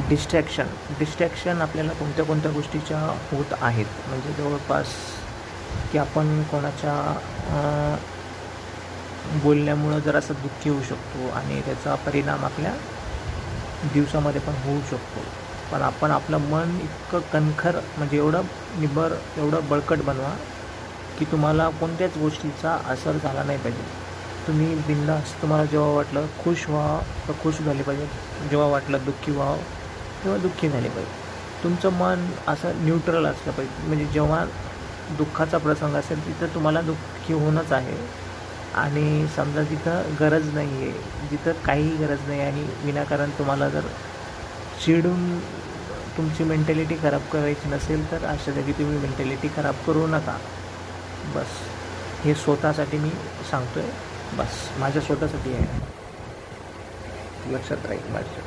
Distraction आपल्याला कोणत्या कोणत्या गोष्टीच्या होत आहेत. म्हणजे जवळपास की आपण कोणाच्या बोलण्यामुळं जरासा दुःखी होऊ शकतो आणि त्याचा परिणाम आपल्या दिवसामध्ये पण होऊ शकतो. पण आपण आपलं मन इतकं कणखर म्हणजे एवढं बळकट बनवा की तुम्हाला कोणत्याच गोष्टीचा असर झाला नाही पाहिजे. तुम्ही बिनधास्त तुम्हाला जेव्हा वाटलं खुश व्हा तर खुश झाले पाहिजे, जेव्हा वाटलं दुःखी व्हावं तेव्हा दुःखी झाले पाहिजे. तुमचं मन असं न्यूट्रल असलं पाहिजे. म्हणजे जेव्हा दुःखाचा प्रसंग असेल तिथं तुम्हाला दुःखी होणंच आहे आणि समजा जिथं गरज नाही आहे, जिथं काहीही गरज नाही आणि विनाकारण तुम्हाला जर चिडून तुमची मेंटॅलिटी खराब करायची नसेल तर अशा जागी तुम्ही मेंटॅलिटी खराब करू नका. बस हे स्वतःसाठी मी सांगतो आहे. बस माझ्या स्वतःसाठी आहे, लक्षात राहील माझ्या.